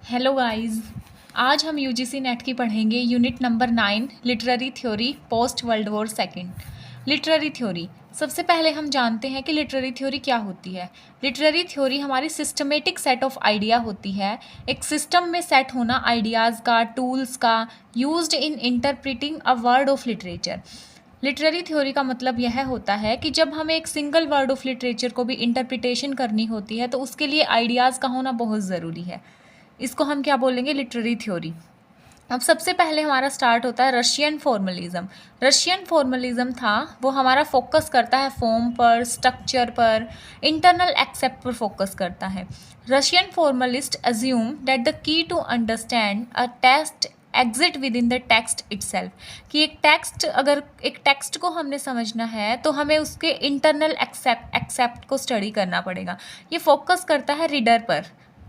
Hello guys. आज हम UGC net की पढ़ेंगे unit number 9 literary theory post world war second. Literary theory, सबसे पहले हम जानते हैं कि लिटरेरी थ्योरी क्या होती है। लिटरेरी थ्योरी हमारी सिस्टमेटिक सेट ऑफ आइडिया होती है, एक सिस्टम में सेट होना आइडियाज़ का, टूल्स का, used in interpreting a word of literature. Literary theory का मतलब यह होता है कि जब हमें एक सिंगल वर्ड ऑफ लिटरेचर को भी इंटरप्रिटेशन करनी होती है तो उसके लिए आइडियाज़ का होना बहुत ज़रूरी है। इसको हम क्या बोलेंगे? Literary theory. अब सबसे पहले हमारा स्टार्ट होता है रशियन फॉर्मलिज्म। रशियन फॉर्मलिज्म था वो हमारा फोकस करता है फॉर्म पर, स्ट्रक्चर पर, इंटरनल एक्सेप्ट पर फोकस करता है। Russian formalist assume that the key to understand a text exist within the text itself, कि अगर एक टेक्स्ट को हमने समझना है तो हमें उसके इंटरनल एक्सेप्ट को स्टडी करना पड़ेगा। ये फोकस करता है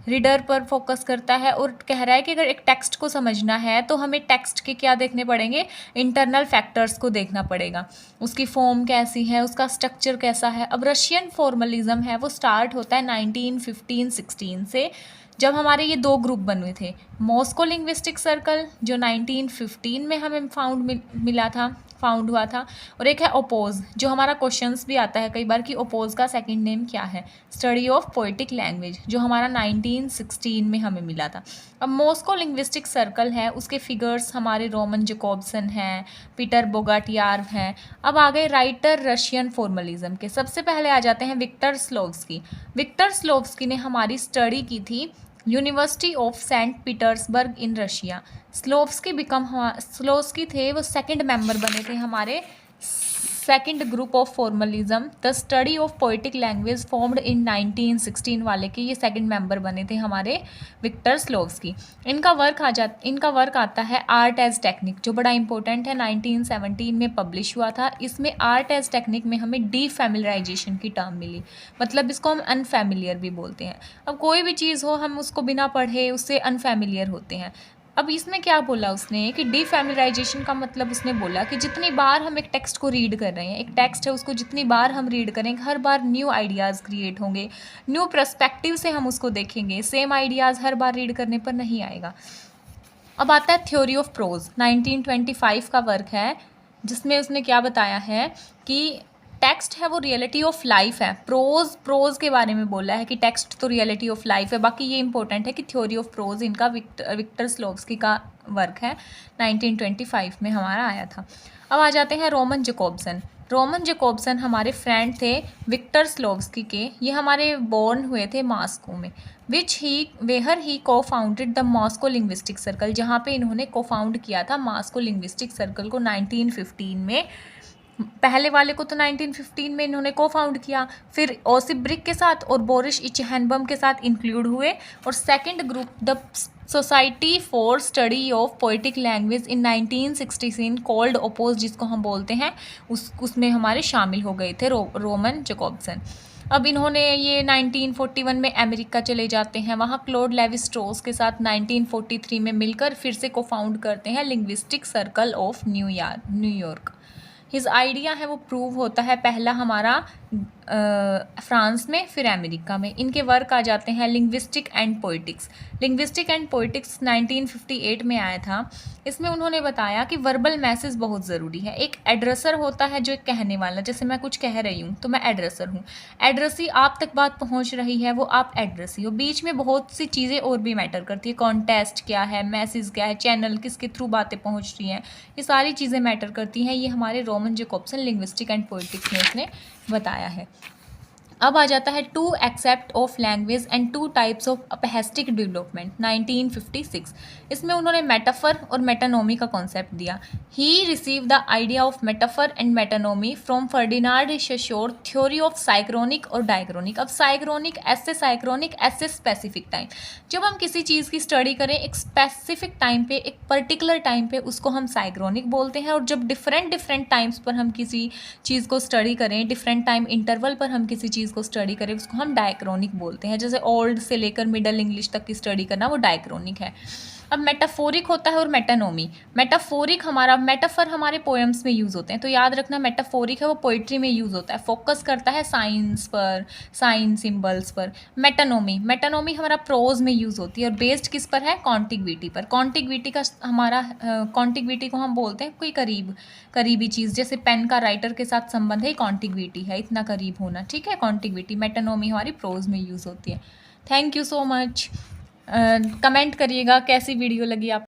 रीडर पर फोकस करता है और कह रहा है कि अगर एक टेक्स्ट को समझना है तो हमें टेक्स्ट के क्या देखने पड़ेंगे? इंटरनल फैक्टर्स को देखना पड़ेगा। उसकी फॉर्म कैसी है, उसका स्ट्रक्चर कैसा है। अब रशियन फॉर्मलिज्म है वो स्टार्ट होता है 1915-16 से, जब हमारे ये दो ग्रुप बने थे। मॉस्को लिंग्विस्टिक सर्कल जो 1915 में हमें फाउंड हुआ था, और एक है ओपोज, जो हमारा क्वेश्चंस भी आता है कई बार कि ओपोज का सेकंड नेम क्या है, स्टडी ऑफ पोएटिक लैंग्वेज, जो हमारा 1916 में हमें मिला था। अब मॉस्को लिंग्विस्टिक सर्कल है, उसके फिगर्स हमारे रोमन जैकोब्सन हैं, पीटर बोगाटियार हैं। अब आ गए राइटर रशियन फॉर्मलिज्म के। सबसे पहले आ जाते हैं विक्टर स्लोव्स्की। विक्टर स्लोव्स्की ने हमारी स्टडी की थी university of Saint Petersburg in Russia. Shklovsky थे वो सेकंड मेंबर बने थे हमारे second group of formalism, the study of poetic language formed in 1916 वाले के ये सेकंड मेंबर बने थे हमारे विक्टर स्लोव्स्की। इनका वर्क आता है आर्ट एज टेक्निक, जो बड़ा इंपॉर्टेंट है, 1917 में पब्लिश हुआ था। इसमें आर्ट एज टेक्निक में हमें डीफैमिलराइजेशन की टर्म मिली, मतलब इसको हम अनफैमिलियर भी बोलते हैं। अब कोई भी चीज़ हो हम उसको बिना पढ़े उससे अनफैमिलियर होते हैं। अब इसमें क्या बोला उसने कि डीफैमिलाइजेशन का मतलब उसने बोला कि जितनी बार हम एक टेक्स्ट को रीड कर रहे हैं, एक टेक्स्ट है उसको जितनी बार हम रीड करेंगे हर बार न्यू आइडियाज़ क्रिएट होंगे, न्यू पर्सपेक्टिव से हम उसको देखेंगे, सेम आइडियाज़ हर बार रीड करने पर नहीं आएगा। अब आता है थ्योरी ऑफ प्रोज, 1925 का वर्क है, जिसमें उसने क्या बताया है कि टेक्स्ट है वो रियलिटी ऑफ लाइफ है। प्रोज के बारे में बोला है कि टेक्स्ट तो रियलिटी ऑफ लाइफ है। बाकी ये इंपॉर्टेंट है कि थ्योरी ऑफ प्रोज इनका विक्टर स्लोव्स्की का वर्क है, 1925 में हमारा आया था। अब आ जाते हैं रोमन जैकोब्सन हमारे फ्रेंड थे विक्टर स्लोव्स्की के। ये हमारे बोर्न हुए थे मॉस्को में, वेहर ही को founded the Moscow linguistic circle, जहाँ पे इन्होंने को फाउंड किया था मॉस्को लिंग्विस्टिक सर्कल को 1915 में। पहले वाले को तो 1915 में इन्होंने को फाउंड किया, फिर ओसिप ब्रिक के साथ और बोरिस इचहेनबम के साथ इंक्लूड हुए, और second group the society for study of poetic language in 1916 called oppose, जिसको हम बोलते हैं, उसमें हमारे शामिल हो गए थे रोमन जैकोब्सन। अब इन्होंने ये 1941 में अमेरिका चले जाते हैं, वहाँ क्लोड लेवी स्ट्रोस के साथ 1943 में मिलकर फिर से को फाउंड करते हैं linguistic circle of New York. His idea है वो प्रूव होता है पहला हमारा फ्रांस में, फिर अमेरिका में। इनके वर्क आ जाते हैं लिंग्विस्टिक एंड पोइटिक्स। 1958 में आया था। इसमें उन्होंने बताया कि वर्बल मैसेज बहुत ज़रूरी है। एक एड्रेसर होता है जो एक कहने वाला, जैसे मैं कुछ कह रही हूँ तो मैं एड्रेसर हूँ, एड्रेसी आप तक बात पहुँच रही है वो आप एड्रेसी हो। बीच में बहुत सी चीज़ें और भी मैटर करती है, कॉन्टेस्ट क्या है, मैसेज क्या है, चैनल किसके थ्रू बातें पहुँच रही हैं, ये सारी चीज़ें मैटर करती हैं। ये हमारे Roman Jakobson linguistic and poetics में उसने बताया है। अब आ जाता है two accept of language and two types of aphasic development, 1956। इसमें उन्होंने मेटाफर और मेटानोमी का कॉन्सेप्ट दिया। He receive the idea of metaphor and metonymy from Ferdinand Saussure theory of synchronic और डायक्रोनिक। अब साइक्रोनिक ऐसे स्पेसिफिक टाइम, जब हम किसी चीज़ की स्टडी करें एक स्पेसिफिक टाइम पे, एक पर्टिकुलर टाइम पे, उसको हम साइक्रोनिक बोलते हैं। और जब डिफरेंट टाइम्स पर हम किसी चीज़ को स्टडी करें, डिफरेंट टाइम इंटरवल पर हम किसी चीज़ चीज़ को स्टडी करें उसको हम डायक्रोनिक बोलते हैं। जैसे ओल्ड से लेकर मिडल इंग्लिश तक की स्टडी करना वो डायक्रोनिक है। अब मेटाफोरिक होता है और मेटानोमी। मेटाफोरिक हमारा मेटाफर हमारे पोएम्स में यूज़ होते हैं, तो याद रखना मेटाफोरिक है वो पोइट्री में यूज़ होता है, फोकस करता है साइंस पर, साइन सिंबल्स पर। मेटानोमी हमारा प्रोज में यूज़ होती है और बेस्ड किस पर है, कॉन्टिग्विटी पर। कॉन्टिग्विटी का हमारा कॉन्टिग्विटी को हम बोलते हैं कोई करीबी चीज़, जैसे पेन का राइटर के साथ संबंध है, कॉन्टिग्विटी है, इतना करीब होना, ठीक है, कॉन्टिग्विटी। मेटानोमी हमारी प्रोज में यूज़ होती है। Thank you so much. Comment करिएगा कैसी वीडियो लगी आप।